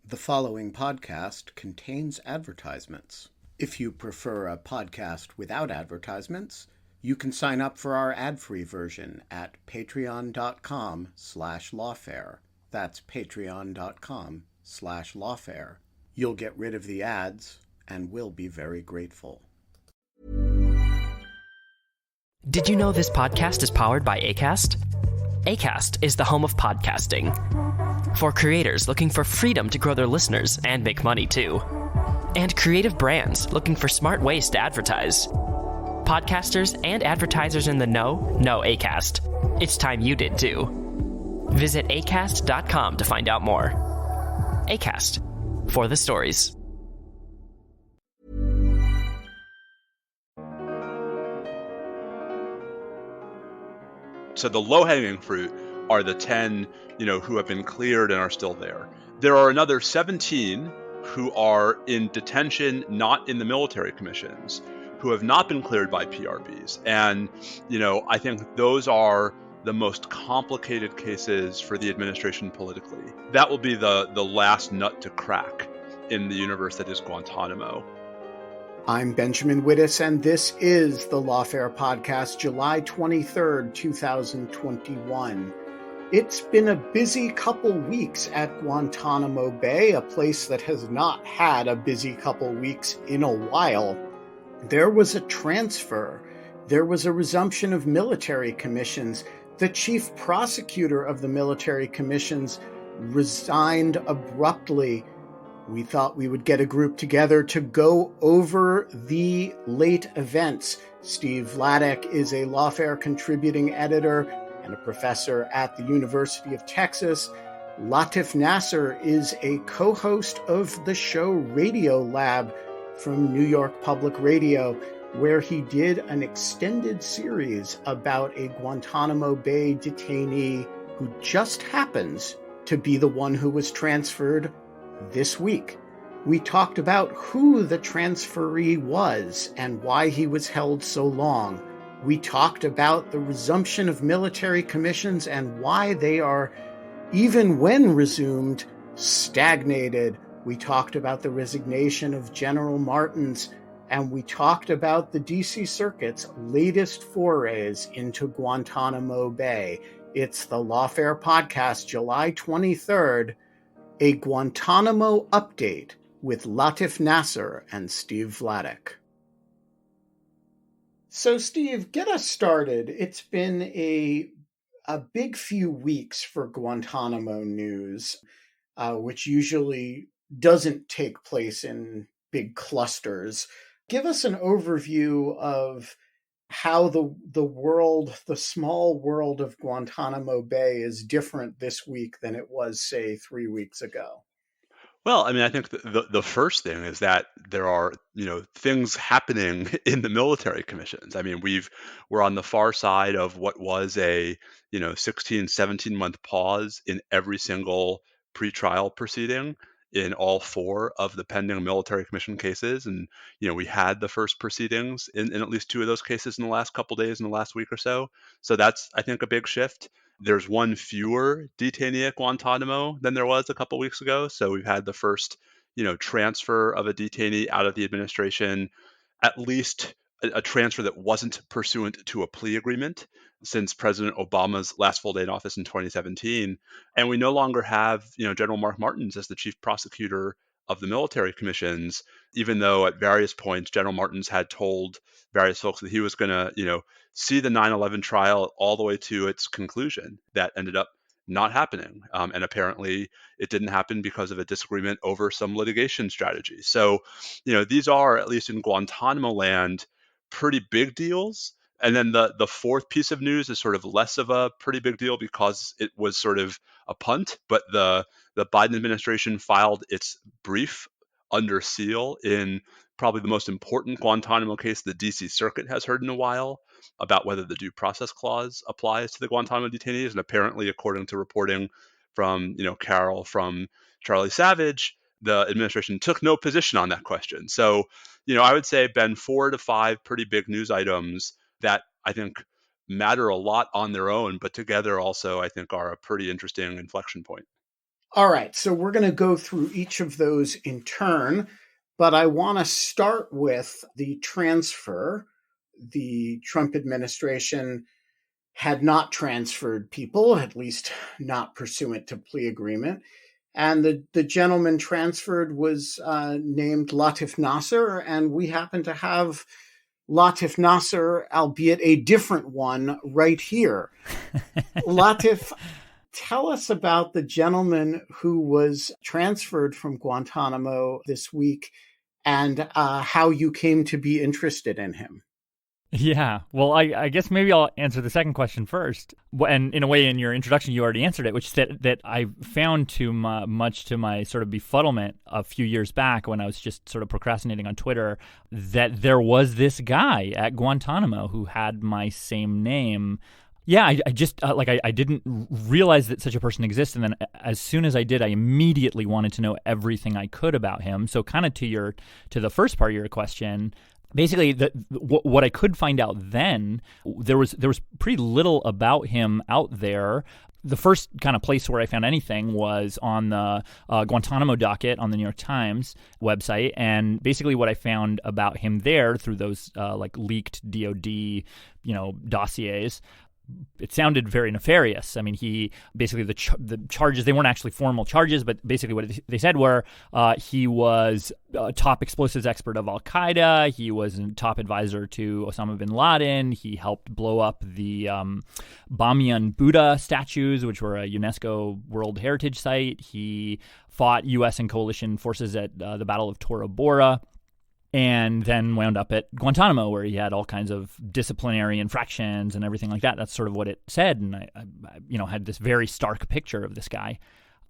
The following podcast contains advertisements. If you prefer a podcast without advertisements, you can sign up for our ad-free version at patreon.com/lawfare. That's patreon.com/lawfare. You'll get rid of the ads, and we'll be very grateful. Did you know this podcast is powered by Acast? Acast is the home of podcasting. For creators looking for freedom to grow their listeners and make money too. And creative brands looking for smart ways to advertise. Podcasters and advertisers in the know Acast. It's time you did too. Visit acast.com to find out more. Acast, for the stories. So the low-hanging fruit are the 10, who have been cleared and are still there. There are another 17 who are in detention, not in the military commissions, who have not been cleared by PRBs. And, I think those are the most complicated cases for the administration politically. That will be the last nut to crack in the universe that is Guantanamo. I'm Benjamin Wittes, and this is the Lawfare podcast, July 23rd, 2021. It's been a busy couple weeks at Guantanamo Bay, a place that has not had a busy couple weeks in a while. There was a transfer. There was a resumption of military commissions. The chief prosecutor of the military commissions resigned abruptly. We thought we would get a group together to go over the late events. Steve Vladeck is a Lawfare contributing editor and a professor at the University of Texas. Latif Nasser is a co-host of the show Radiolab from New York Public Radio, where he did an extended series about a Guantanamo Bay detainee who just happens to be the one who was transferred this week. We talked about who the transferee was and why he was held so long. We talked about the resumption of military commissions and why they are, even when resumed, stagnated. We talked about the resignation of General Martins, and we talked about the D.C. Circuit's latest forays into Guantanamo Bay. It's the Lawfare podcast, July 23rd, a Guantanamo update with Latif Nasser and Steve Vladeck. So, Steve, get us started. It's been a big few weeks for Guantanamo news, which usually doesn't take place in big clusters. Give us an overview of how the small world of Guantanamo Bay is different this week than it was, say, 3 weeks ago. Well, I think the first thing is that there are, things happening in the military commissions. We're on the far side of what was a, 16, 17-month pause in every single pretrial proceeding in all 4 of the pending military commission cases. And, we had the first proceedings in at least 2 of those cases in the last couple days, in the last week or so. So that's, I think, a big shift. There's one fewer detainee at Guantanamo than there was a couple weeks ago. So we've had the first, transfer of a detainee out of the administration, at least a transfer that wasn't pursuant to a plea agreement since President Obama's last full day in office in 2017. And we no longer have, General Mark Martins as the chief prosecutor of the military commissions, even though at various points General Martins had told various folks that he was going to, see the 9/11 trial all the way to its conclusion. That ended up not happening. And apparently it didn't happen because of a disagreement over some litigation strategy. So, these are, at least in Guantanamo land, pretty big deals. And then the fourth piece of news is sort of less of a pretty big deal because it was sort of a punt, but the Biden administration filed its brief under seal in probably the most important Guantanamo case the D.C. Circuit has heard in a while, about whether the due process clause applies to the Guantanamo detainees. And apparently, according to reporting from, Carol from Charlie Savage, the administration took no position on that question. So, I would say, Ben, 4 to 5 pretty big news items that I think matter a lot on their own, but together also, I think, are a pretty interesting inflection point. All right, so we're going to go through each of those in turn, but I want to start with the transfer. The Trump administration had not transferred people, at least not pursuant to plea agreement. And the gentleman transferred was named Latif Nasser, and we happen to have Latif Nasser, albeit a different one, right here. Latif, tell us about the gentleman who was transferred from Guantanamo this week and how you came to be interested in him. Yeah, well, I guess maybe I'll answer the second question first. And in a way, in your introduction, you already answered it, which is that I found much to my sort of befuddlement a few years back when I was just sort of procrastinating on Twitter, that there was this guy at Guantanamo who had my same name. Yeah, I just I didn't realize that such a person exists, and then as soon as I did, I immediately wanted to know everything I could about him. So, kind of to the first part of your question, basically, what I could find out then, there was pretty little about him out there. The first kind of place where I found anything was on the Guantanamo docket on the New York Times website, and basically what I found about him there through those leaked DOD dossiers, it sounded very nefarious. I mean, he basically the charges, they weren't actually formal charges, but basically what they said were he was a top explosives expert of Al-Qaeda. He was a top advisor to Osama bin Laden. He helped blow up the Bamiyan Buddha statues, which were a UNESCO World Heritage Site. He fought U.S. and coalition forces at the Battle of Tora Bora, and then wound up at Guantanamo, where he had all kinds of disciplinary infractions and everything like that. That's sort of what it said, and I had this very stark picture of this guy.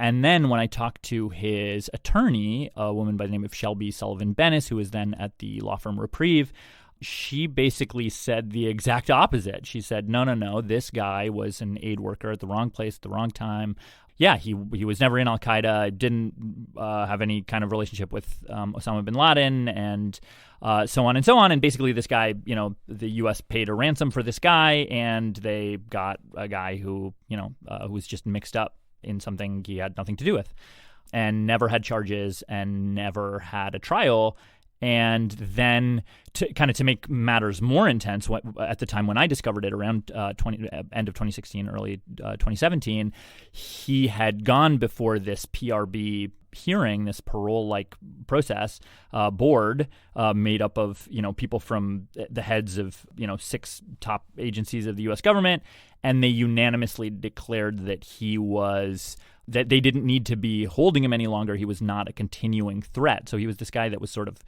And then when I talked to his attorney, a woman by the name of Shelby Sullivan Bennis, who was then at the law firm Reprieve, she basically said the exact opposite. She said, no, this guy was an aid worker at the wrong place at the wrong time. Yeah, he was never in Al-Qaeda, didn't have any kind of relationship with Osama bin Laden, and so on and so on. And basically this guy, the U.S. paid a ransom for this guy, and they got a guy who was just mixed up in something he had nothing to do with, and never had charges and never had a trial. And then to make matters more intense, at the time when I discovered it, around end of 2016, early 2017, he had gone before this PRB hearing, this parole-like process board made up of people from the heads of 6 top agencies of the U.S. government, and they unanimously declared that that they didn't need to be holding him any longer. He was not a continuing threat. So he was this guy that was sort of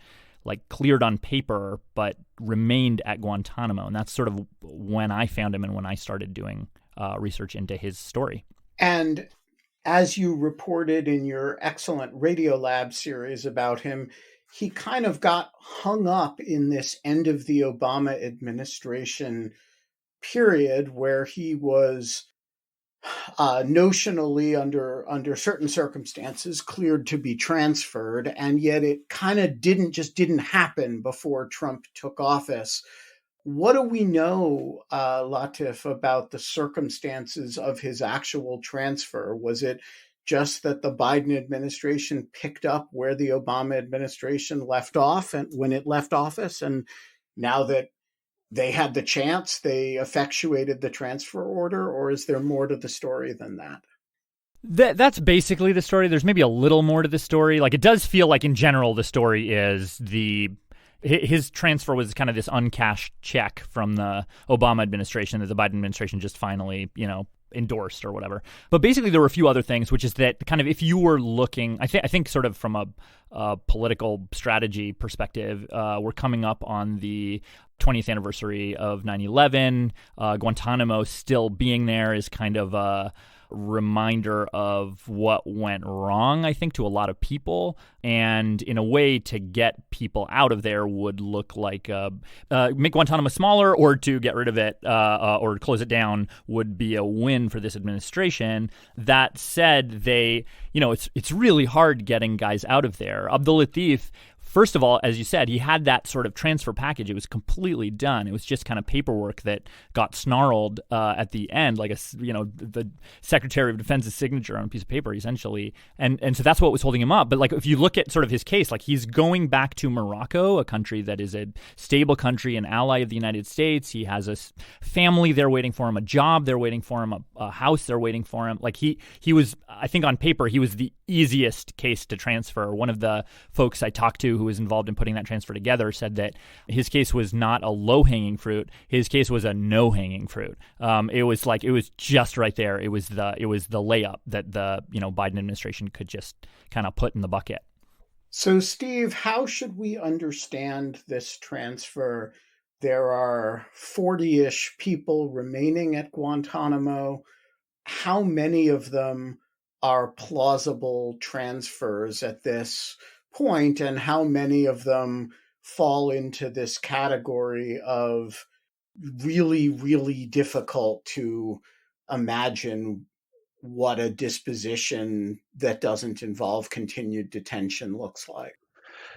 cleared on paper, but remained at Guantanamo. And that's sort of when I found him and when I started doing research into his story. And as you reported in your excellent Radiolab series about him, he kind of got hung up in this end of the Obama administration period where he was notionally under certain circumstances cleared to be transferred, and yet it kind of didn't happen before Trump took office. What do we know, Latif, about the circumstances of his actual transfer? Was it just that the Biden administration picked up where the Obama administration left off and when it left office, and now that they had the chance, they effectuated the transfer order, or is there more to the story than that? That's basically the story. There's maybe a little more to the story. It does feel like in general the story is his transfer was kind of this uncashed check from the Obama administration that the Biden administration just finally, endorsed or whatever. But basically there were a few other things, which is that kind of if you were looking, I think sort of from a political strategy perspective, we're coming up on the 20th anniversary of 9/11. Guantanamo still being there is kind of a reminder of what went wrong, I think, to a lot of people. And in a way, to get people out of there would look like make Guantanamo smaller, or to get rid of it or close it down would be a win for this administration. That said, it's really hard getting guys out of there. Abdul Latif, first of all, as you said, he had that sort of transfer package. It was completely done. It was just kind of paperwork that got snarled at the end, like the Secretary of Defense's signature on a piece of paper, essentially. And so that's what was holding him up. But like if you look at sort of his case, like he's going back to Morocco, a country that is a stable country, an ally of the United States. He has a family there waiting for him, a job there waiting for him, a house there waiting for him. Like he was, I think on paper, he was the easiest case to transfer. One of the folks I talked to who was involved in putting that transfer together said that his case was not a low-hanging fruit. His case was a no-hanging fruit. It was just right there. It was the layup that the Biden administration could just kind of put in the bucket. So, Steve, how should we understand this transfer? There are 40-ish people remaining at Guantanamo. How many of them are plausible transfers at this point, and how many of them fall into this category of really, really difficult to imagine what a disposition that doesn't involve continued detention looks like?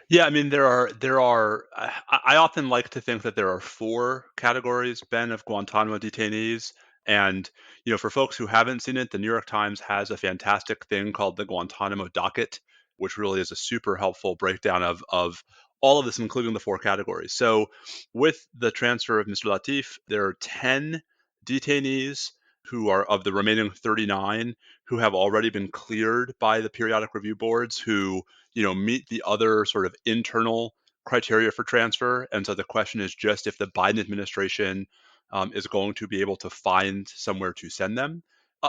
Yeah, I mean, there are. I often like to think that there are four categories, Ben, of Guantanamo detainees. And, for folks who haven't seen it, the New York Times has a fantastic thing called the Guantanamo docket, which really is a super helpful breakdown of all of this, including the four categories. So with the transfer of Mr. Latif, there are 10 detainees who are of the remaining 39 who have already been cleared by the periodic review boards who, meet the other sort of internal criteria for transfer. And so the question is just if the Biden administration is going to be able to find somewhere to send them.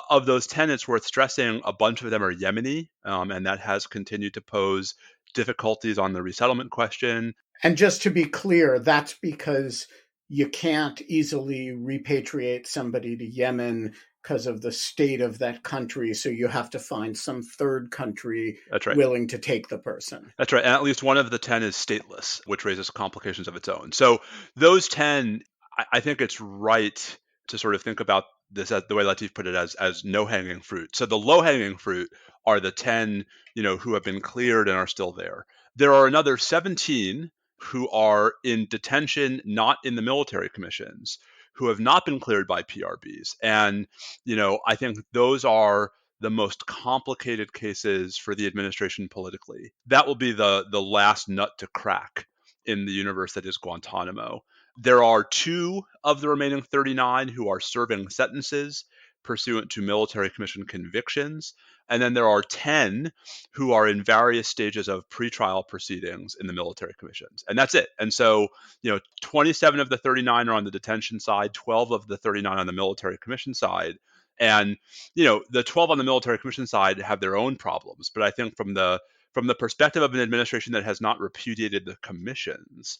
Of those 10, it's worth stressing a bunch of them are Yemeni, and that has continued to pose difficulties on the resettlement question. And just to be clear, that's because you can't easily repatriate somebody to Yemen because of the state of that country. So you have to find some third country willing to take the person. That's right. And at least one of the 10 is stateless, which raises complications of its own. So those 10, I think it's right to sort of think about this as the way Latif put it as no-hanging fruit. So the low-hanging fruit are the 10, who have been cleared and are still there. There are another 17 who are in detention, not in the military commissions, who have not been cleared by PRBs. And, I think those are the most complicated cases for the administration politically. That will be the last nut to crack in the universe that is Guantanamo. There are 2 of the remaining 39 who are serving sentences pursuant to military commission convictions. And then there are 10 who are in various stages of pretrial proceedings in the military commissions. And that's it. And so, 27 of the 39 are on the detention side, 12 of the 39 on the military commission side. And, the 12 on the military commission side have their own problems. But I think from the perspective of an administration that has not repudiated the commissions,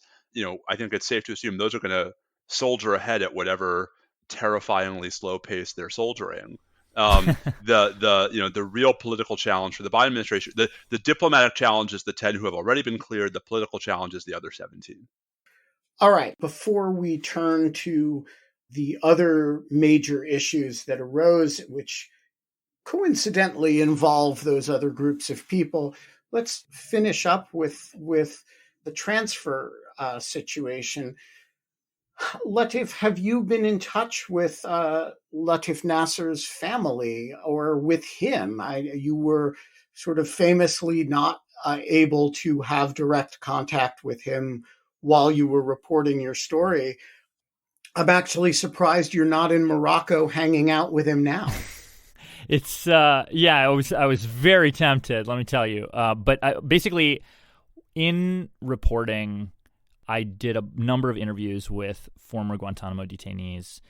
I think it's safe to assume those are going to soldier ahead at whatever terrifyingly slow pace they're soldiering. The real political challenge for the Biden administration, the diplomatic challenge is the 10 who have already been cleared. The political challenge is the other 17. All right. Before we turn to the other major issues that arose, which coincidentally involve those other groups of people, let's finish up with the transfer situation. Latif, have you been in touch with Latif Nasser's family or with him? You were sort of famously not able to have direct contact with him while you were reporting your story. I'm actually surprised you're not in Morocco hanging out with him now. It's I was very tempted, let me tell you. But basically, in reporting, I did a number of interviews with former Guantanamo detainees,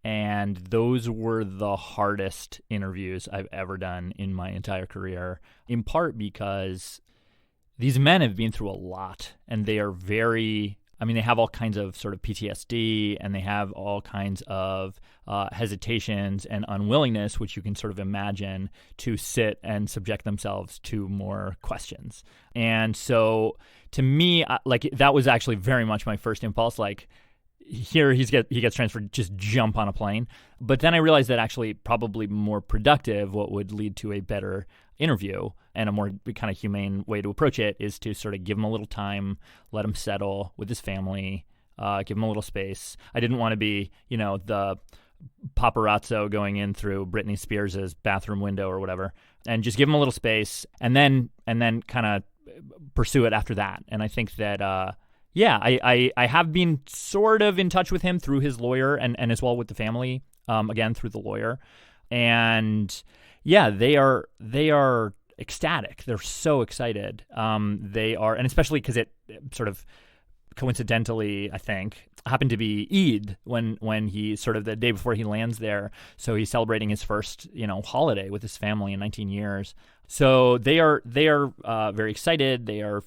and those were the hardest interviews I've ever done in my entire career, in part because these men have been through a lot, and they are they have all kinds of sort of PTSD, and they have all kinds of hesitations and unwillingness, which you can sort of imagine, to sit and subject themselves to more questions. And so to me, that was actually very much my first impulse, here he gets transferred, just jump on a plane. But then I realized that actually probably more productive, what would lead to a better interview. And a more kind of humane way to approach it is to sort of give him a little time, let him settle with his family, give him a little space. I didn't want to be, the paparazzo going in through Britney Spears' bathroom window or whatever, and just give him a little space and then kind of pursue it after that. And I think that, I have been sort of in touch with him through his lawyer and as well with the family, again, through the lawyer. And yeah, they are ecstatic. They're so excited. They are, and especially because it sort of coincidentally, I think, happened to be Eid when he sort of the day before he lands there. So he's celebrating his first, holiday with his family in 19 years. So they are very excited. They are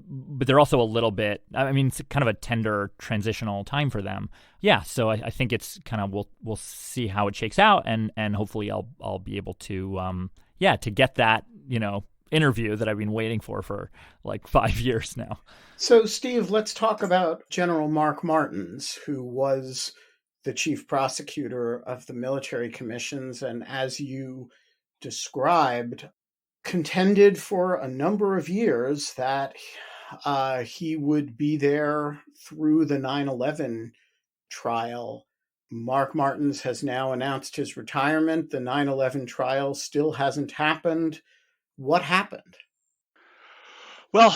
but they're also a little bit, it's kind of a tender transitional time for them. Yeah. So I think it's kind of, we'll see how it shakes out, and hopefully I'll be able to, to get that, interview that I've been waiting for like 5 years now. So, Steve, let's talk about General Mark Martins, who was the chief prosecutor of the military commissions, and as you described, contended for a number of years that he would be there through the 9/11 trial. Mark Martins has now announced his retirement. The 9/11 trial still hasn't happened. What happened? Well,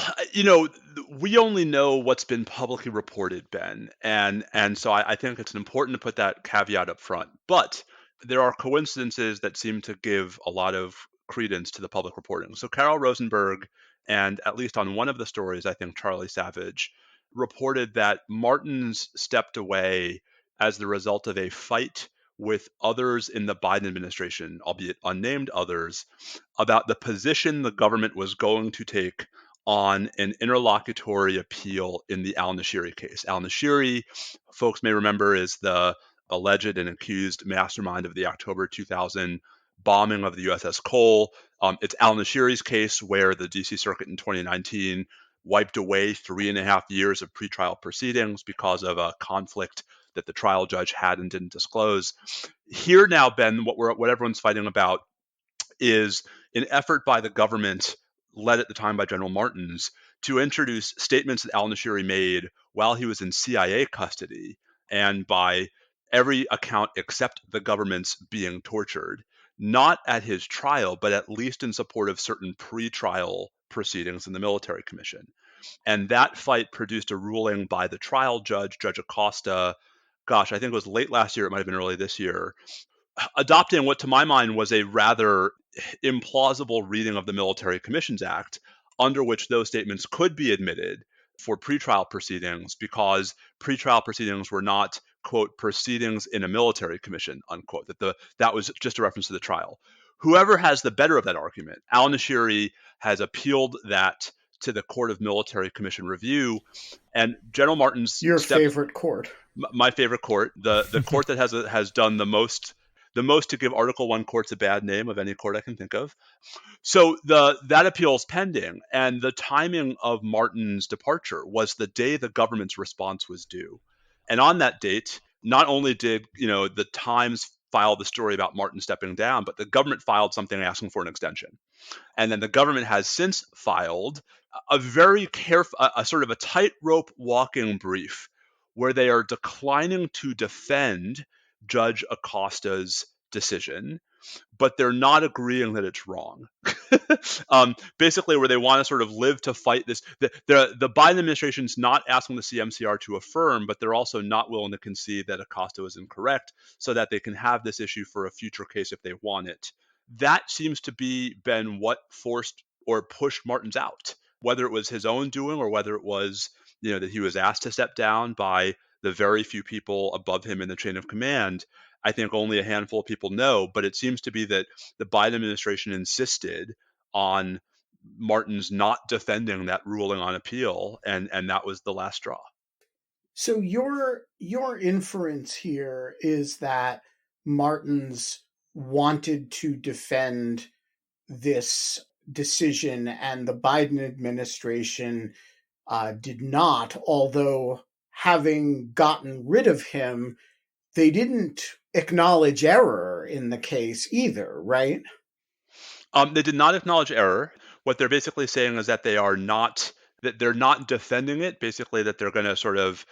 we only know what's been publicly reported, Ben, and so I think it's important to put that caveat up front. But there are coincidences that seem to give a lot of credence to the public reporting. So Carol Rosenberg, and at least on one of the stories, I think Charlie Savage, reported that Martins stepped away as the result of a fight with others in the Biden administration, albeit unnamed others, about the position the government was going to take on an interlocutory appeal in the al-Nashiri case. Al-Nashiri, folks may remember, is the alleged and accused mastermind of the October 2000 bombing of the USS Cole. It's al-Nashiri's case where the D.C. Circuit in 2019 wiped away 3.5 years of pretrial proceedings because of a conflict that the trial judge had and didn't disclose. Here now, Ben, what everyone's fighting about is an effort by the government, led at the time by General Martins, to introduce statements that al-Nashiri made while he was in CIA custody, and by every account except the government's being tortured, not at his trial, but at least in support of certain pretrial proceedings in the military commission. And that fight produced a ruling by the trial judge, Judge Acosta, I think it was late last year, it might have been early this year, adopting what to my mind was a rather implausible reading of the Military Commissions Act, under which those statements could be admitted for pretrial proceedings because pretrial proceedings were not, quote, proceedings in a military commission, unquote, that was just a reference to the trial. Whoever has the better of that argument, al-Nashiri has appealed that to the Court of Military Commission Review, and General Martins, favorite court, my favorite court, the court that has done the most to give Article I courts a bad name of any court I can think of. So that appeal is pending, and the timing of Martin's departure was the day the government's response was due. And on that date, not only did the Times file the story about Martin stepping down, but the government filed something asking for an extension. And then the government has since filed a very careful, a sort of a tightrope walking brief where they are declining to defend Judge Acosta's decision, but they're not agreeing that it's wrong. Basically, where they want to sort of live to fight this. The Biden administration's not asking the CMCR to affirm, but they're also not willing to concede that Acosta was incorrect so that they can have this issue for a future case if they want it. That seems to be, Ben, what forced or pushed Martins out, whether it was his own doing or whether it was, that he was asked to step down by the very few people above him in the chain of command. I think only a handful of people know, but it seems to be that the Biden administration insisted on Martins not defending that ruling on appeal, and that was the last straw. So your inference here is that Martins wanted to defend this decision and the Biden administration did not, although having gotten rid of him, they didn't acknowledge error in the case either, right? They did not acknowledge error. What they're basically saying is that they're not defending it. Basically, that they're going to sort of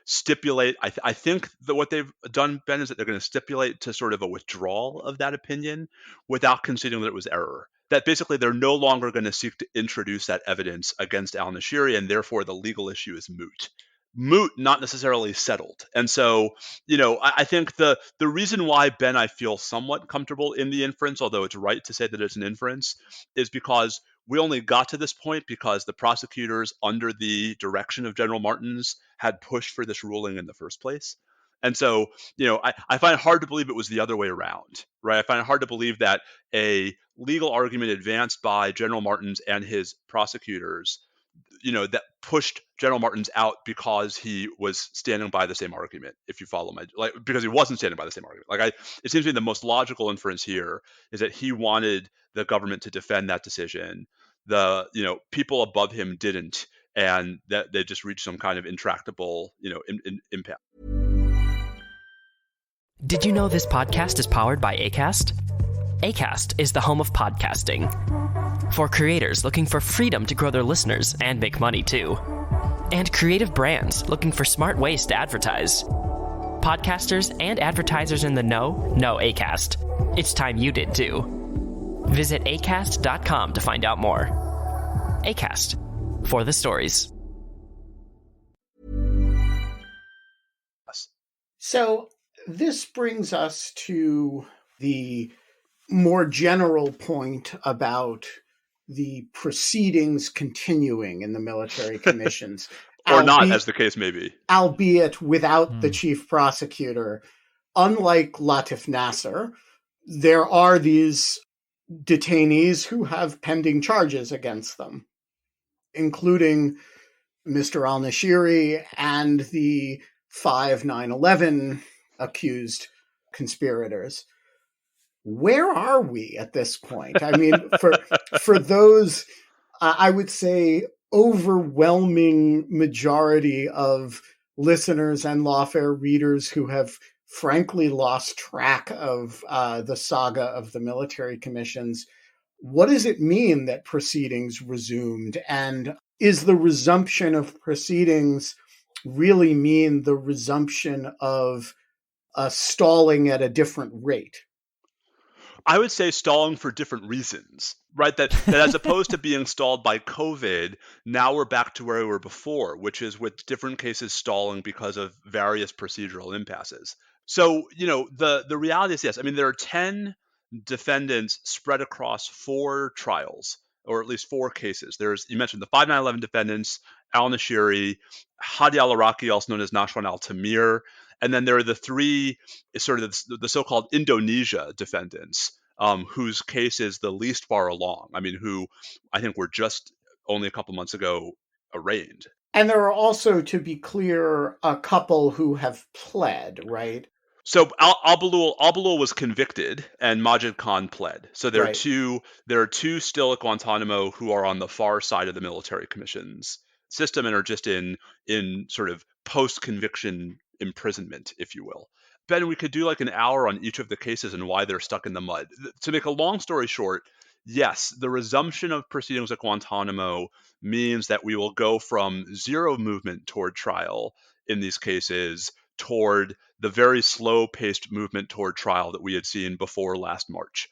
stipulate. I think that what they've done, Ben, is that they're going to stipulate to sort of a withdrawal of that opinion without conceding that it was error. That basically they're no longer going to seek to introduce that evidence against al-Nashiri, and therefore the legal issue is moot. Moot, not necessarily settled. And so, I think the reason why, Ben, I feel somewhat comfortable in the inference, although it's right to say that it's an inference, is because we only got to this point because the prosecutors, under the direction of General Martins, had pushed for this ruling in the first place. And so, I find it hard to believe it was the other way around, right? I find it hard to believe that a legal argument advanced by General Martins and his prosecutors that pushed General Martins out because he was standing by the same argument, if you follow because he wasn't standing by the same argument. It seems to me the most logical inference here is that he wanted the government to defend that decision. The, people above him didn't, and that they just reached some kind of intractable, impasse. Did you know this podcast is powered by ACAST? ACAST is the home of podcasting. For creators looking for freedom to grow their listeners and make money too. And creative brands looking for smart ways to advertise. Podcasters and advertisers in the know ACAST. It's time you did too. Visit acast.com to find out more. ACAST, for the stories. So this brings us to the more general point about the proceedings continuing in the military commissions. Or not, as the case may be. Albeit without the chief prosecutor. Unlike Latif Nasser, there are these detainees who have pending charges against them, including Mr. al-Nashiri and the 5 9/11 accused conspirators. Where are we at this point? I mean, for those, I would say, overwhelming majority of listeners and Lawfare readers who have frankly lost track of the saga of the military commissions, what does it mean that proceedings resumed? And is the resumption of proceedings really mean the resumption of stalling at a different rate? I would say stalling for different reasons, right? That as opposed to being stalled by COVID, now we're back to where we were before, which is with different cases stalling because of various procedural impasses. So, the reality is, yes, I mean, there are 10 defendants spread across 4 trials, or at least 4 cases. You mentioned the 5 9/11 defendants, al-Nashiri, Hadi al-Iraqi, also known as Nashwan al-Tamir, and then there are the 3 sort of the so-called Indonesia defendants, whose case is the least far along. I mean, who I think were just only a couple months ago arraigned. And there are also, to be clear, a couple who have pled, right? So Al-Balul was convicted, and Majid Khan pled. So there are two still at Guantanamo who are on the far side of the military commissions system and are just in sort of post-conviction imprisonment, if you will. Ben, we could do like an hour on each of the cases and why they're stuck in the mud. To make a long story short, yes, the resumption of proceedings at Guantanamo means that we will go from zero movement toward trial in these cases toward the very slow-paced movement toward trial that we had seen before last March.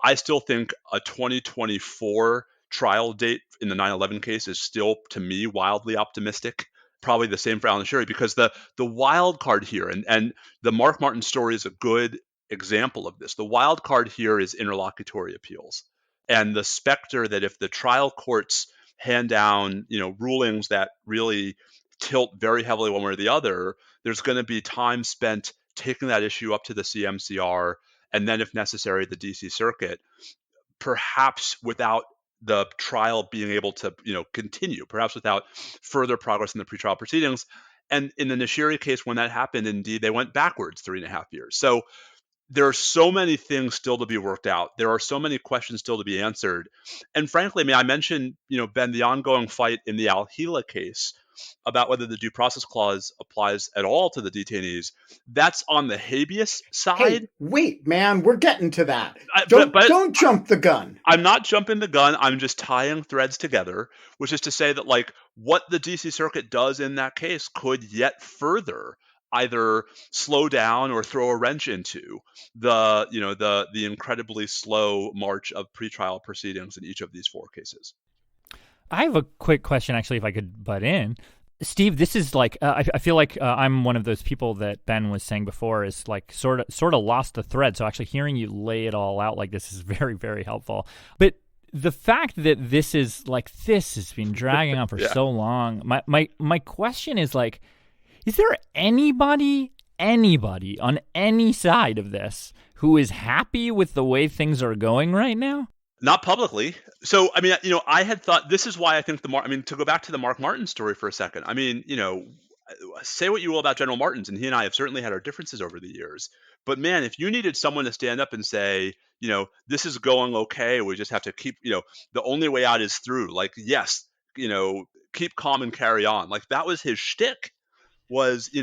I still think a 2024 trial date in the 9/11 case is still, to me, wildly optimistic. Probably the same for al-Nashiri, because the wild card here, and the Mark Martin story is a good example of this. The wild card here is interlocutory appeals, and the specter that if the trial courts hand down, rulings that really tilt very heavily one way or the other, there's going to be time spent taking that issue up to the CMCR, and then, if necessary, the DC Circuit, perhaps without the trial being able to, continue, perhaps without further progress in the pretrial proceedings. And in the Nashiri case, when that happened, indeed, they went backwards 3.5 years. So there are so many things still to be worked out. There are so many questions still to be answered. And frankly, I mean, I mentioned, Ben, the ongoing fight in the Al Hila case about whether the due process clause applies at all to the detainees. That's on the habeas side. Hey, wait, man, we're getting to that. But Don't jump the gun. I'm not jumping the gun. I'm just tying threads together, which is to say that like what the DC Circuit does in that case could yet further either slow down or throw a wrench into the incredibly slow march of pretrial proceedings in each of these four cases. I have a quick question, actually, if I could butt in. Steve, this is like I feel like I'm one of those people that Ben was saying before is like sort of lost the thread. So actually hearing you lay it all out like this is very, very helpful. But the fact that this has been dragging on for so long, my question is like, is there anybody on any side of this who is happy with the way things are going right now? Not publicly. So, I mean, I had thought this is why I think to go back to the Mark Martin story for a second. I mean, say what you will about General Martins, and he and I have certainly had our differences over the years. But man, if you needed someone to stand up and say, this is going okay, we just have to keep, the only way out is through. Like, yes, keep calm and carry on. Like that was his shtick. Was we're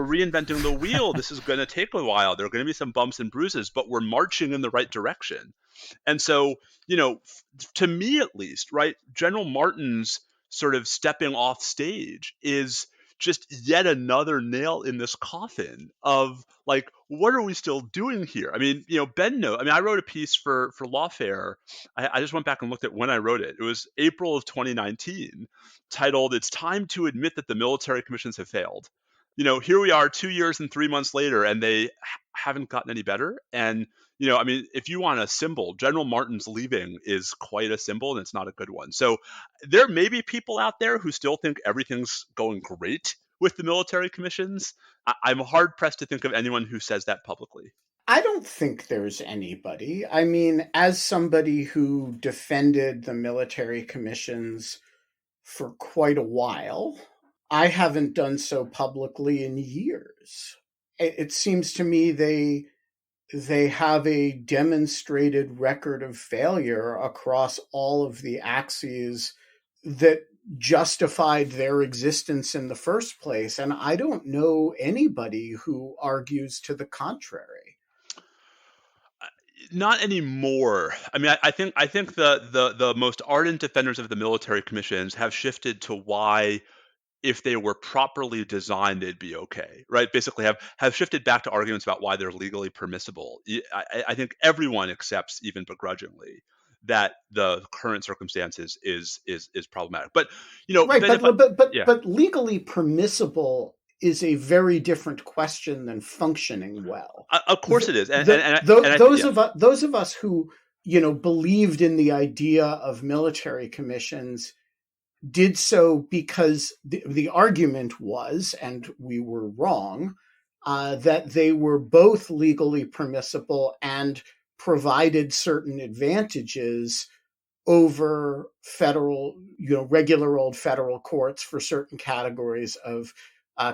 reinventing the wheel. This is going to take a while. There are going to be some bumps and bruises, but we're marching in the right direction. And so, to me at least, right, General Martin's sort of stepping off stage is just yet another nail in this coffin of like, what are we still doing here? I mean, Ben knows. I mean, I wrote a piece for Lawfare. I just went back and looked at when I wrote it. It was April of 2019, titled "It's Time to Admit That the Military Commissions Have Failed." Here we are 2 years and 3 months later, and they haven't gotten any better. And I mean, if you want a symbol, General Martin's leaving is quite a symbol, and it's not a good one. So there may be people out there who still think everything's going great with the military commissions. I'm hard-pressed to think of anyone who says that publicly. I don't think there's anybody. I mean, as somebody who defended the military commissions for quite a while, I haven't done so publicly in years. It seems to me they have a demonstrated record of failure across all of the axes that justified their existence in the first place. And I don't know anybody who argues to the contrary. Not anymore. I mean, I think the most ardent defenders of the military commissions have shifted to why, if they were properly designed, they'd be okay, right? Basically have shifted back to arguments about why they're legally permissible. I think everyone accepts, even begrudgingly, that the current circumstances is problematic. But right, but legally permissible is a very different question than functioning well. Of course it is. Those of us who believed in the idea of military commissions did so because the argument was, and we were wrong, that they were both legally permissible and provided certain advantages over federal, regular old federal courts for certain categories of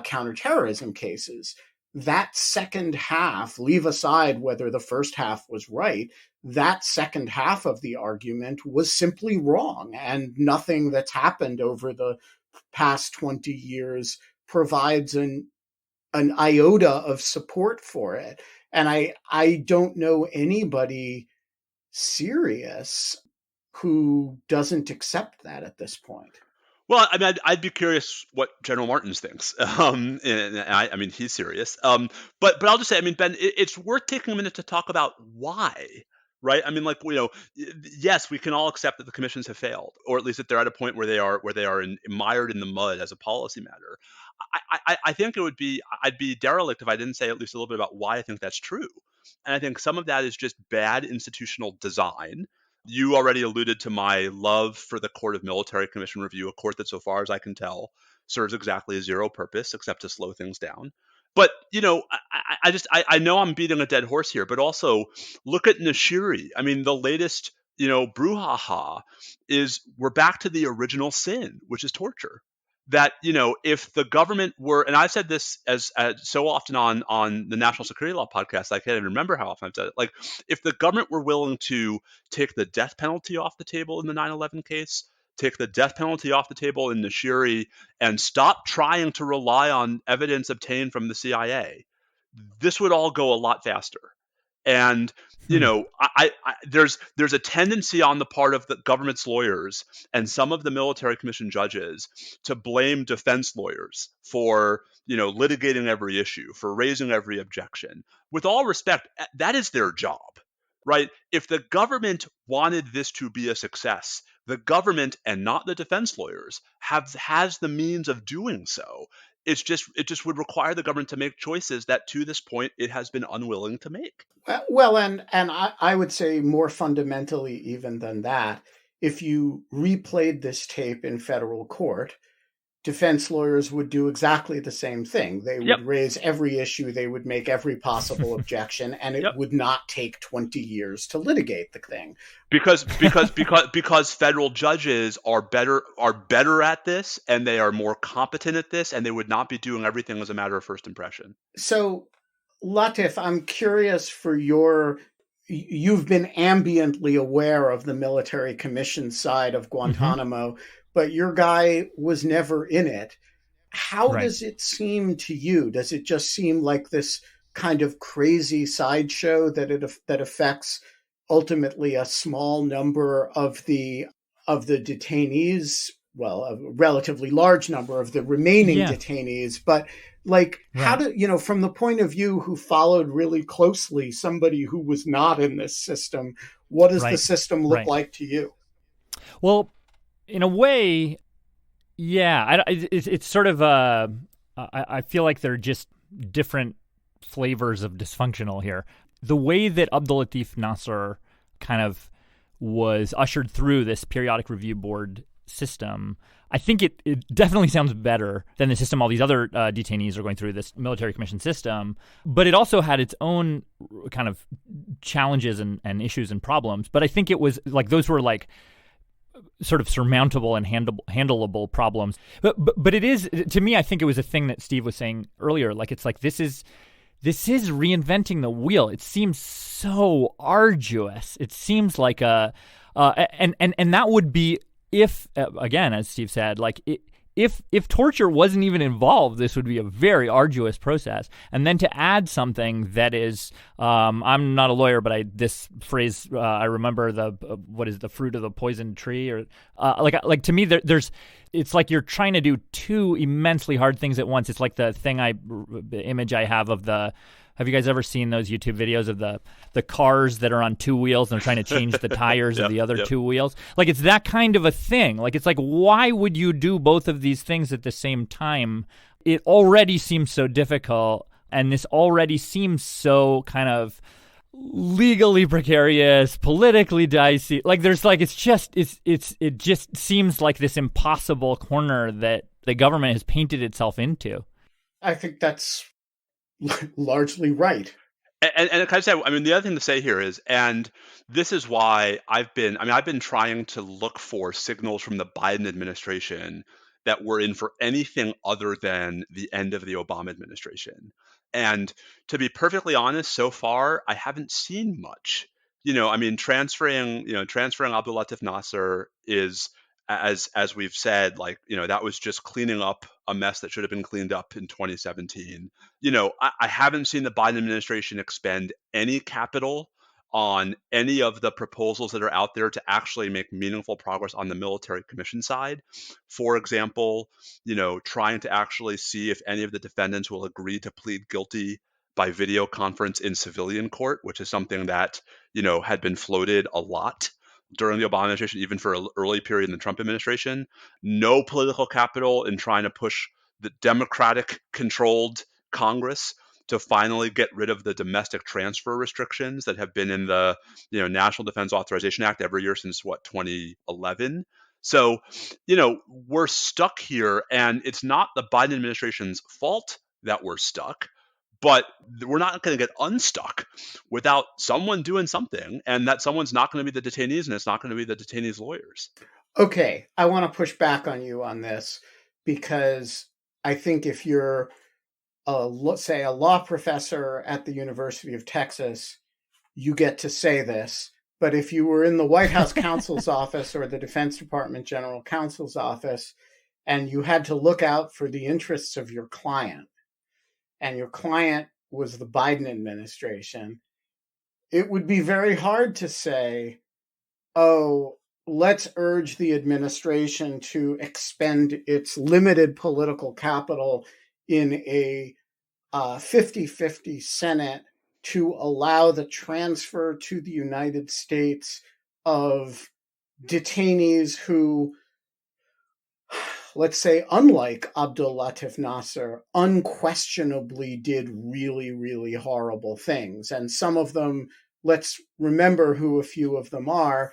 counterterrorism cases. That second half, leave aside whether the first half was right, that second half of the argument was simply wrong, and nothing that's happened over the past 20 years provides an iota of support for it. And I don't know anybody serious who doesn't accept that at this point. Well, I mean, I'd be curious what General Martins thinks. And I mean, he's serious. But I'll just say, I mean, Ben, it's worth taking a minute to talk about why, right? I mean, like, yes, we can all accept that the commissions have failed, or at least that they're at a point where they are mired in the mud as a policy matter. I think I'd be derelict if I didn't say at least a little bit about why I think that's true. And I think some of that is just bad institutional design. You already alluded to my love for the Court of Military Commission Review, a court that, so far as I can tell, serves exactly zero purpose except to slow things down. But, I know I'm beating a dead horse here, but also look at Nashiri. I mean, the latest, brouhaha is we're back to the original sin, which is torture. that, if the government were, and I've said this as so often on the National Security Law podcast, I can't even remember how often I've said it. Like, if the government were willing to take the death penalty off the table in the 9/11 case, take the death penalty off the table in Nashiri, and stop trying to rely on evidence obtained from the CIA, this would all go a lot faster. And there's a tendency on the part of the government's lawyers and some of the military commission judges to blame defense lawyers for litigating every issue, for raising every objection. With all respect, that is their job, right? If the government wanted this to be a success, the government and not the defense lawyers has the means of doing so. It just would require the government to make choices that to this point it has been unwilling to make. Well, and I would say more fundamentally even than that, if you replayed this tape in federal court, defense lawyers would do exactly the same thing. They would raise every issue, they would make every possible objection, and it would not take 20 years to litigate the thing. Because federal judges are better at this, and they are more competent at this, and they would not be doing everything as a matter of first impression. So, Latif, I'm curious for you've been ambiently aware of the military commission side of Guantanamo, but your guy was never in it. How does it seem to you? Does it just seem like this kind of crazy sideshow that affects ultimately a small number of the detainees? Well, a relatively large number of the remaining detainees, but how do from the point of view who followed really closely somebody who was not in this system, what does the system look like to you? Well, in a way, it's sort of I feel like they're just different flavors of dysfunctional here. The way that Latif Nasser kind of was ushered through this periodic review board system, I think it definitely sounds better than the system all these other detainees are going through, this military commission system. But it also had its own kind of challenges and issues and problems. But I think it was like those were like sort of surmountable and handleable problems. But it is, to me, I think it was a thing that Steve was saying earlier. Like, it's like this is reinventing the wheel. It seems so arduous. It seems like and that would be if, again, as Steve said, like if torture wasn't even involved, this would be a very arduous process. And then to add something that is, I'm not a lawyer, but this phrase, I remember what is the fruit of the poisoned tree, or like to me, it's like you're trying to do two immensely hard things at once. It's like the image I have of have you guys ever seen those YouTube videos of the cars that are on two wheels and they're trying to change the tires of the other two wheels? Like, it's that kind of a thing. Like, it's like, why would you do both of these things at the same time? It already seems so difficult, and this already seems so kind of legally precarious, politically dicey. Like, there's like, it just seems like this impossible corner that the government has painted itself into. I think that's largely right. And kind of say, I mean, the other thing to say here is, and this is why I've been trying to look for signals from the Biden administration that we're in for anything other than the end of the Obama administration. And to be perfectly honest, so far, I haven't seen much. Transferring Abdul Latif Nasser is, as we've said, like, that was just cleaning up a mess that should have been cleaned up in 2017. I haven't seen the Biden administration expend any capital on any of the proposals that are out there to actually make meaningful progress on the military commission side. For example, trying to actually see if any of the defendants will agree to plead guilty by video conference in civilian court, which is something that, had been floated a lot during the Obama administration, even for an early period in the Trump administration. No political capital in trying to push the Democratic-controlled Congress to finally get rid of the domestic transfer restrictions that have been in the National Defense Authorization Act every year since 2011. So, we're stuck here, and it's not the Biden administration's fault that we're stuck. But we're not going to get unstuck without someone doing something, and that someone's not going to be the detainees, and it's not going to be the detainees' lawyers. Okay, I want to push back on you on this. because I think if you're, say, a law professor at the University of Texas, you get to say this. But if you were in the White House counsel's office or the Defense Department general counsel's office, and you had to look out for the interests of your client, and your client was the Biden administration, it would be very hard to say, oh, let's urge the administration to expend its limited political capital in a 50-50 Senate to allow the transfer to the United States of detainees who, let's say, unlike Abdul Latif Nasser, unquestionably did really, really horrible things. And some of them, let's remember who a few of them are.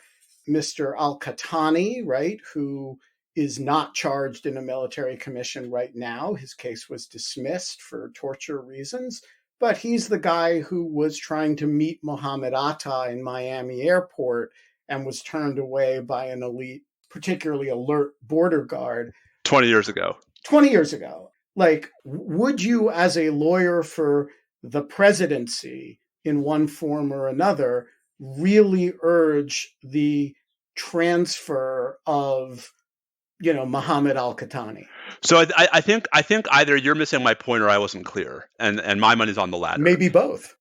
Mr. Al-Qahtani, right, who is not charged in a military commission right now. His case was dismissed for torture reasons, but he's the guy who was trying to meet Mohammed Atta in Miami airport and was turned away by an elite, particularly alert border guard. 20 years ago. 20 years ago. Like, would you, as a lawyer for the presidency in one form or another, really urge the transfer of, Mohammed Al-Qahtani? So I think either you're missing my point or I wasn't clear, and my money's on the latter. Maybe both.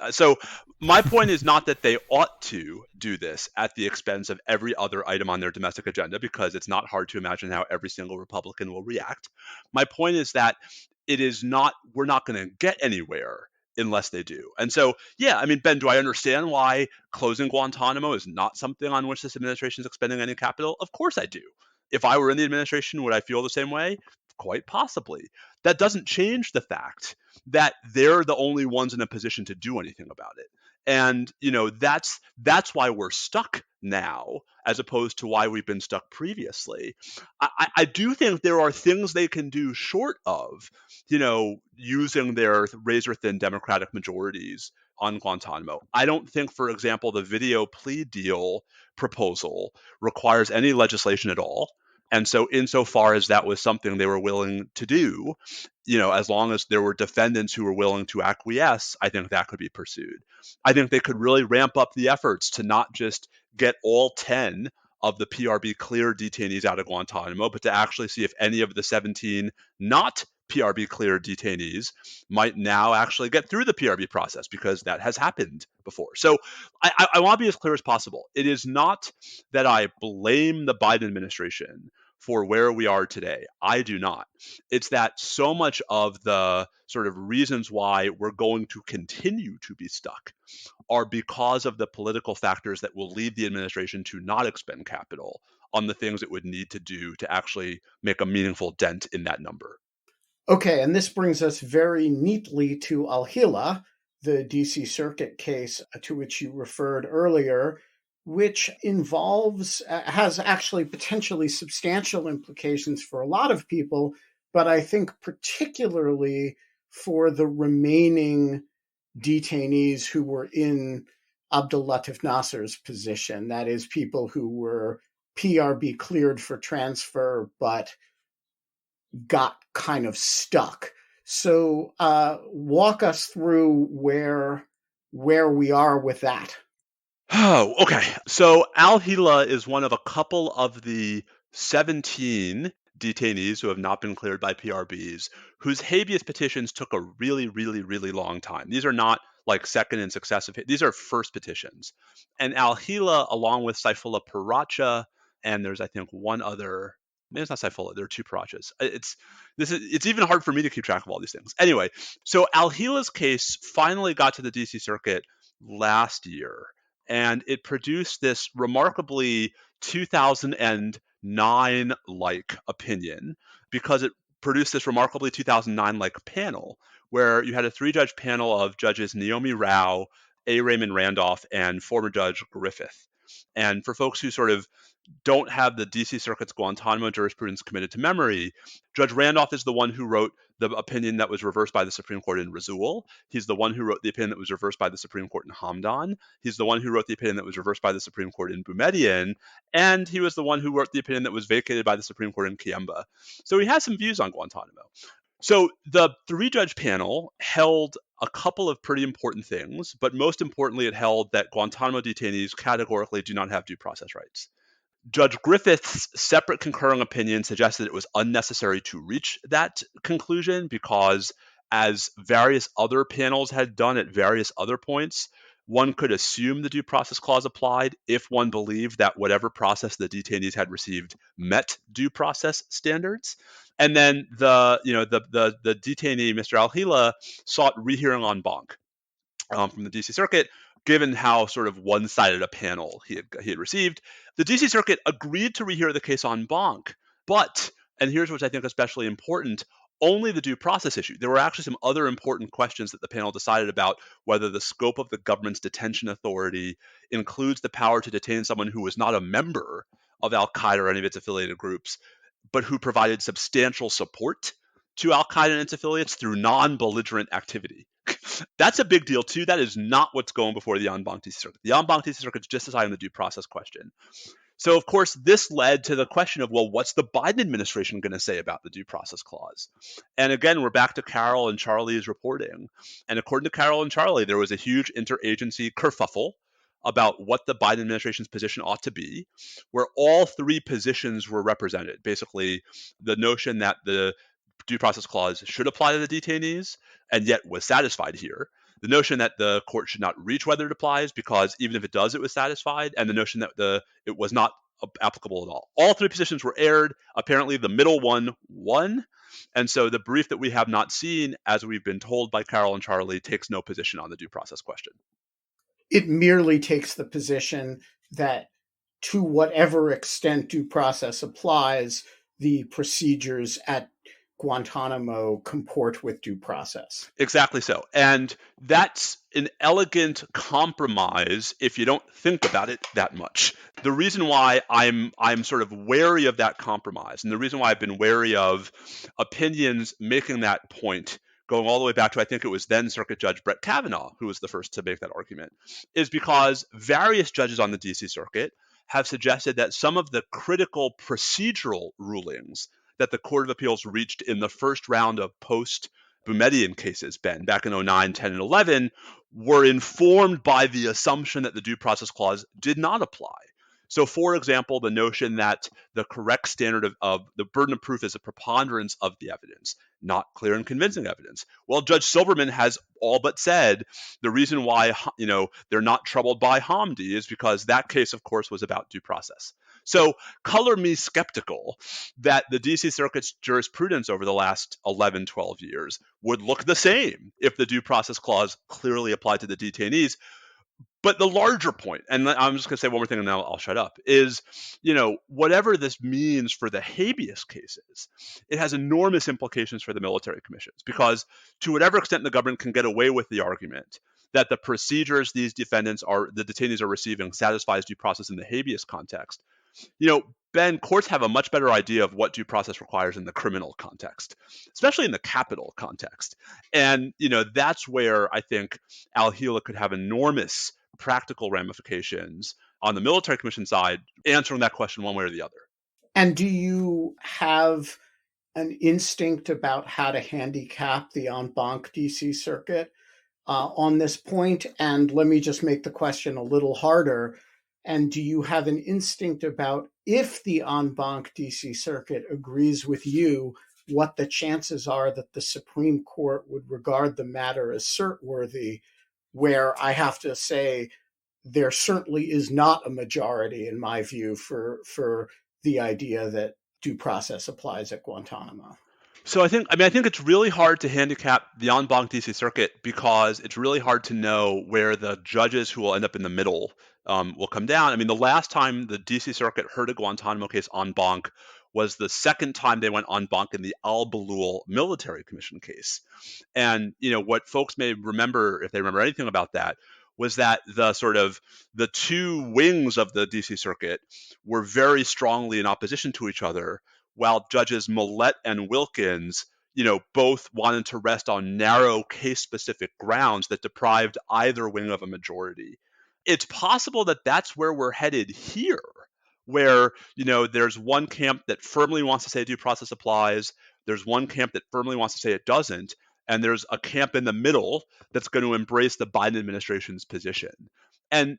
So my point is not that they ought to do this at the expense of every other item on their domestic agenda, because it's not hard to imagine how every single Republican will react. My point is that we're not going to get anywhere unless they do. And so, yeah, I mean, Ben, do I understand why closing Guantanamo is not something on which this administration is expending any capital? Of course I do. If I were in the administration, would I feel the same way? Quite possibly. That doesn't change the fact that they're the only ones in a position to do anything about it. And, that's why we're stuck now, as opposed to why we've been stuck previously. I do think there are things they can do short of, using their razor-thin Democratic majorities on Guantanamo. I don't think, for example, the video plea deal proposal requires any legislation at all. And so insofar as that was something they were willing to do, as long as there were defendants who were willing to acquiesce, I think that could be pursued. I think they could really ramp up the efforts to not just get all 10 of the PRB cleared detainees out of Guantanamo, but to actually see if any of the 17 not PRB cleared detainees might now actually get through the PRB process, because that has happened before. So I want to be as clear as possible. It is not that I blame the Biden administration for where we are today. I do not. It's that so much of the sort of reasons why we're going to continue to be stuck are because of the political factors that will lead the administration to not expend capital on the things it would need to do to actually make a meaningful dent in that number. Okay, and this brings us very neatly to Al-Hila, the DC Circuit case to which you referred earlier, which has actually potentially substantial implications for a lot of people, but I think particularly for the remaining detainees who were in Abdul Latif Nasser's position. That is, people who were PRB cleared for transfer, but got kind of stuck. So walk us through where we are with that. Oh, okay. So Al-Hila is one of a couple of the 17 detainees who have not been cleared by PRBs whose habeas petitions took a really, really, really long time. These are not like second and successive. These are first petitions. And Al-Hila, along with Saifullah Paracha, and there's, I think, one other, maybe it's not Saifullah, there are two Parachas. It's even hard for me to keep track of all these things. Anyway, so Al-Hila's case finally got to the DC Circuit last year. And it produced this remarkably 2009-like opinion, because it produced this remarkably 2009-like panel where you had a 3-judge panel of judges Naomi Rao, A. Raymond Randolph, and former Judge Griffith. And for folks who sort of don't have the D.C. Circuit's Guantanamo jurisprudence committed to memory, Judge Randolph is the one who wrote the opinion that was reversed by the Supreme Court in Rasul. He's the one who wrote the opinion that was reversed by the Supreme Court in Hamdan. He's the one who wrote the opinion that was reversed by the Supreme Court in Boumediene. And he was the one who wrote the opinion that was vacated by the Supreme Court in Kiemba. So he has some views on Guantanamo. So the three-judge panel held a couple of pretty important things, but most importantly, it held that Guantanamo detainees categorically do not have due process rights. Judge Griffith's separate concurring opinion suggested it was unnecessary to reach that conclusion because, as various other panels had done at various other points, one could assume the due process clause applied if one believed that whatever process the detainees had received met due process standards. And then the detainee, Mr. Al-Hila, sought rehearing en banc from the D.C. Circuit, given how sort of one-sided a panel he had received. The D.C. Circuit agreed to rehear the case en banc, but, and here's what I think is especially important, only the due process issue. There were actually some other important questions that the panel decided about, whether the scope of the government's detention authority includes the power to detain someone who was not a member of Al-Qaeda or any of its affiliated groups, but who provided substantial support to Al-Qaeda and its affiliates through non-belligerent activity. That's a big deal, too. That is not what's going before the en banc D.C. Circuit. The en banc D.C. Circuit is just deciding the due process question. So, of course, this led to the question of, well, what's the Biden administration going to say about the due process clause? And again, we're back to Carol and Charlie's reporting. And according to Carol and Charlie, there was a huge interagency kerfuffle about what the Biden administration's position ought to be, where all three positions were represented. Basically, the notion that the due process clause should apply to the detainees and yet was satisfied here. The notion that the court should not reach whether it applies because even if it does, it was satisfied, and the notion that it was not applicable at all. All three positions were aired. Apparently, the middle one won. And so the brief that we have not seen, as we've been told by Carol and Charlie, takes no position on the due process question. It merely takes the position that to whatever extent due process applies, the procedures at Guantanamo comport with due process. Exactly so. And that's an elegant compromise if you don't think about it that much. The reason why I'm sort of wary of that compromise, and the reason why I've been wary of opinions making that point, going all the way back to, I think it was then Circuit Judge Brett Kavanaugh who was the first to make that argument, is because various judges on the D.C. Circuit have suggested that some of the critical procedural rulings that the Court of Appeals reached in the first round of post-Boumediene cases, Ben, back in 09, 10, and 11, were informed by the assumption that the due process clause did not apply. So, for example, the notion that the correct standard of the burden of proof is a preponderance of the evidence, not clear and convincing evidence. Well, Judge Silberman has all but said the reason why they're not troubled by Hamdi is because that case, of course, was about due process. So color me skeptical that the D.C. Circuit's jurisprudence over the last 11, 12 years would look the same if the due process clause clearly applied to the detainees. But the larger point, and I'm just going to say one more thing and then I'll shut up, is, whatever this means for the habeas cases, it has enormous implications for the military commissions, because to whatever extent the government can get away with the argument that the procedures the detainees are receiving satisfies due process in the habeas context, Ben, courts have a much better idea of what due process requires in the criminal context, especially in the capital context. And, that's where I think Al-Hila could have enormous practical ramifications on the military commission side, answering that question one way or the other. And do you have an instinct about how to handicap the en banc DC Circuit on this point? And let me just make the question a little harder. And do you have an instinct about if the en banc DC Circuit agrees with you, what the chances are that the Supreme Court would regard the matter as cert-worthy, where I have to say there certainly is not a majority, in my view, for the idea that due process applies at Guantanamo? So I think it's really hard to handicap the en banc DC Circuit because it's really hard to know where the judges who will end up in the middle will come down. I mean, the last time the DC Circuit heard a Guantanamo case en banc was the second time they went en banc in the Al-Balul military commission case. And, what folks may remember, if they remember anything about that, was that the two wings of the DC Circuit were very strongly in opposition to each other, while Judges Millett and Wilkins, both wanted to rest on narrow case-specific grounds that deprived either wing of a majority. It's possible that that's where we're headed here, where, there's one camp that firmly wants to say due process applies, there's one camp that firmly wants to say it doesn't, and there's a camp in the middle that's going to embrace the Biden administration's position. And,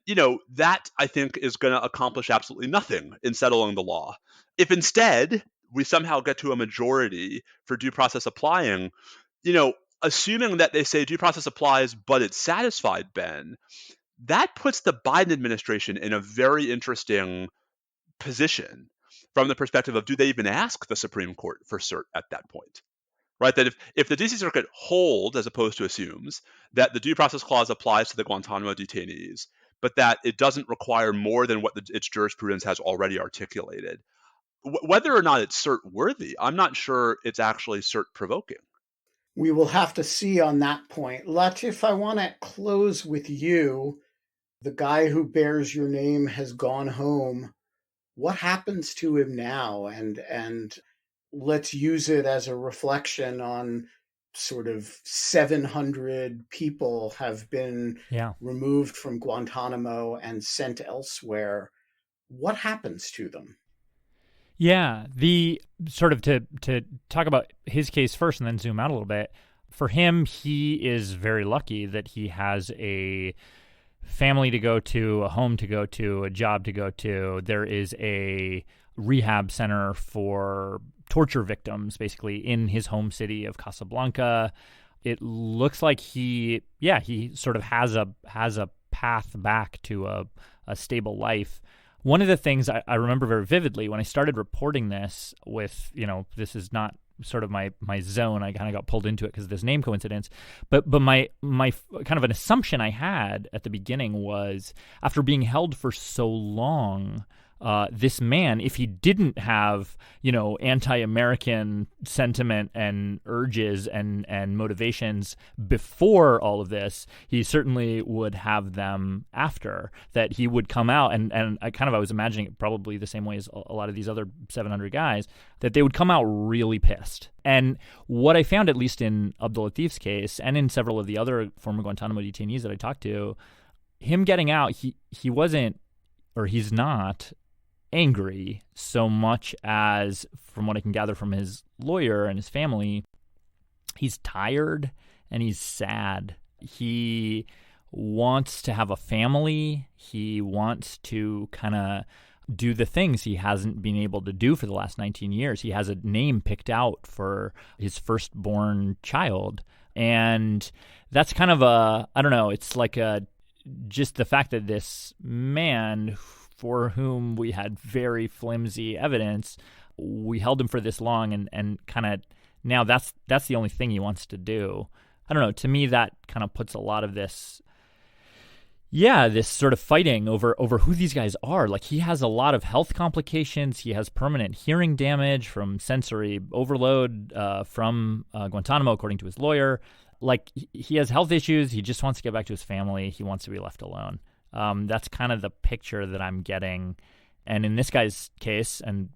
that, I think, is going to accomplish absolutely nothing in settling the law. If instead we somehow get to a majority for due process applying, assuming that they say due process applies, but it's satisfied, Ben, that puts the Biden administration in a very interesting position from the perspective of, do they even ask the Supreme Court for cert at that point? Right? That if the DC Circuit holds, as opposed to assumes, that the due process clause applies to the Guantanamo detainees, but that it doesn't require more than what its jurisprudence has already articulated, whether or not it's cert worthy, I'm not sure it's actually cert provoking. We will have to see on that point. Latif, I want to close with you. The guy who bears your name has gone home. What happens to him now? And let's use it as a reflection on sort of 700 people have been removed from Guantanamo and sent elsewhere. What happens to them? Yeah, the sort of to talk about his case first and then zoom out a little bit. For him, he is very lucky that he has a family to go to, a home to go to, a job to go to. There is a rehab center for torture victims, basically, in his home city of Casablanca. It looks like he sort of has a path back to a stable life. One of the things I remember very vividly when I started reporting this with, this is not sort of my zone. I kind of got pulled into it because of this name coincidence. But my kind of an assumption I had at the beginning was, after being held for so long, this man, if he didn't have, anti-American sentiment and urges and motivations before all of this, he certainly would have them after. That he would come out, and I was imagining it probably the same way as a lot of these other 700 guys, that they would come out really pissed. And what I found, at least in Abdul Latif's case and in several of the other former Guantanamo detainees that I talked to, him getting out, he wasn't, or he's not, angry so much as, from what I can gather from his lawyer and his family, he's tired and he's sad. He wants to have a family. He wants to kind of do the things he hasn't been able to do for the last 19 years. He has a name picked out for his firstborn child. And that's kind of it's like just the fact that this man, for whom we had very flimsy evidence, we held him for this long, and kind of now that's the only thing he wants to do. I don't know. To me, that kind of puts a lot of this sort of fighting over who these guys are. Like, he has a lot of health complications. He has permanent hearing damage from sensory overload from Guantanamo, according to his lawyer. Like, he has health issues. He just wants to get back to his family. He wants to be left alone. That's kind of the picture that I'm getting. And in this guy's case, and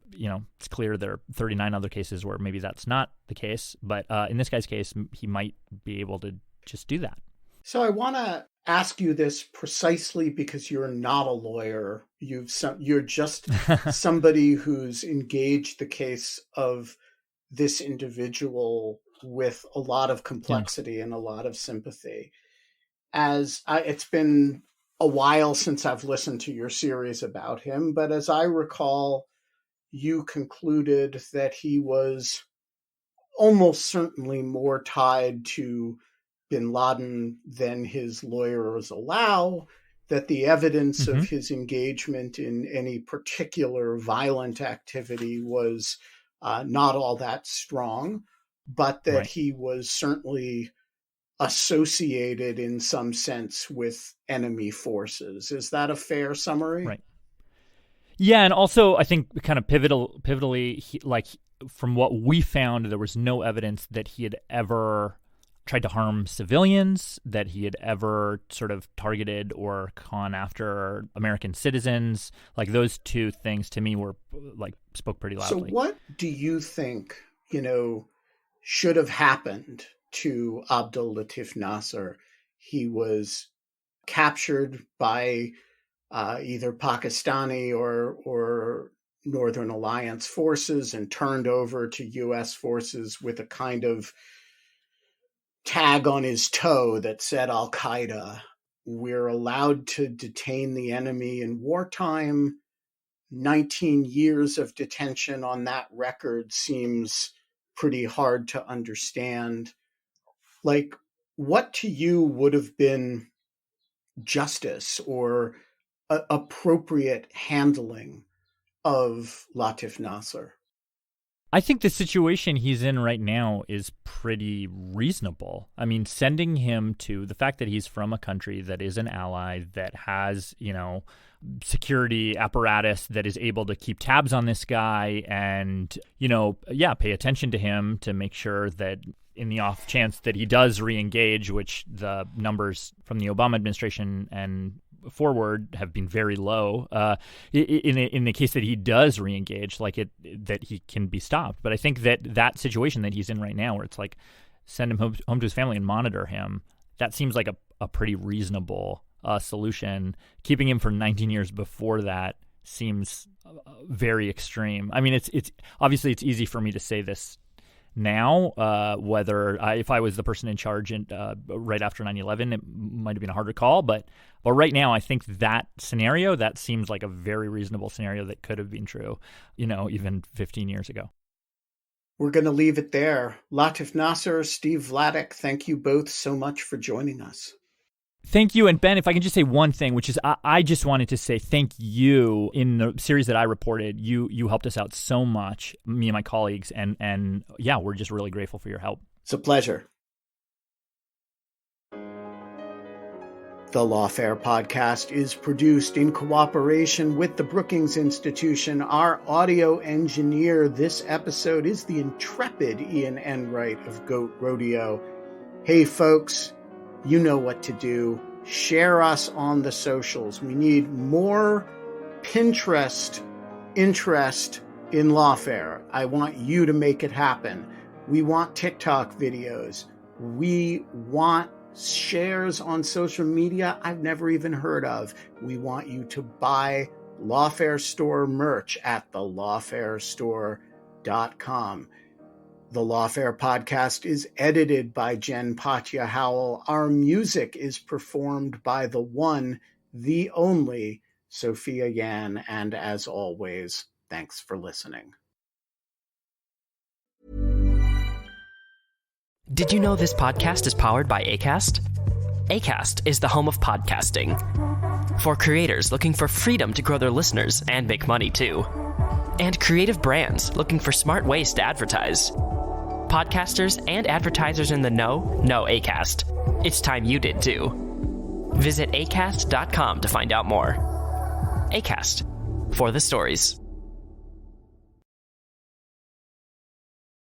it's clear there are 39 other cases where maybe that's not the case, but in this guy's case, he might be able to just do that. So I want to ask you this precisely because you're not a lawyer. You're just somebody who's engaged the case of this individual with a lot of complexity and a lot of sympathy. It's been a while since I've listened to your series about him, but as I recall, you concluded that he was almost certainly more tied to bin Laden than his lawyers allow, that the evidence of his engagement in any particular violent activity was not all that strong, but that he was certainly associated in some sense with enemy forces. Is that a fair summary? Right. Yeah, and also I think kind of pivotally, from what we found, there was no evidence that he had ever tried to harm civilians, that he had ever sort of targeted or gone after American citizens. Like those two things to me were like spoke pretty loudly. So what do you think, should have happened to Abdul Latif Nasser? He was captured by either Pakistani or Northern Alliance forces and turned over to U.S. forces with a kind of tag on his toe that said Al-Qaeda. We're allowed to detain the enemy in wartime. 19 years of detention on that record seems pretty hard to understand. Like, what to you would have been justice or appropriate handling of Latif Nasser? I think the situation he's in right now is pretty reasonable. I mean, sending him to the fact that he's from a country that is an ally, that has, security apparatus that is able to keep tabs on this guy and, pay attention to him to make sure that in the off chance that he does re-engage, which the numbers from the Obama administration and forward have been very low, in the case that he does re-engage, that he can be stopped. But I think that situation that he's in right now, where it's like send him home to his family and monitor him, that seems like a pretty reasonable solution. Keeping him for 19 years before that seems very extreme. I mean, it's obviously it's easy for me to say this now, if I was the person in charge right after 9/11, it might have been a harder call. But right now, I think that scenario, that seems like a very reasonable scenario that could have been true, even 15 years ago. We're going to leave it there. Latif Nasser, Steve Vladeck, thank you both so much for joining us. Thank you. And Ben, if I can just say one thing, which is I just wanted to say thank you. In the series that I reported, you helped us out so much, me and my colleagues. And yeah, we're just really grateful for your help. It's a pleasure. The Lawfare podcast is produced in cooperation with the Brookings Institution. Our audio engineer this episode is the intrepid Ian Enright of Goat Rodeo. Hey, folks, you know what to do. Share us on the socials. We need more Pinterest interest in Lawfare. I want you to make it happen. We want TikTok videos. We want shares on social media I've never even heard of. We want you to buy Lawfare Store merch at thelawfarestore.com. The Lawfare podcast is edited by Jen Patja Howell. Our music is performed by the one, the only, Sophia Yan. And as always, thanks for listening. Did you know this podcast is powered by Acast? Acast is the home of podcasting. For creators looking for freedom to grow their listeners and make money too. And creative brands looking for smart ways to advertise. Podcasters and advertisers in the know Acast. It's time you did too. Visit acast.com to find out more. Acast, for the stories.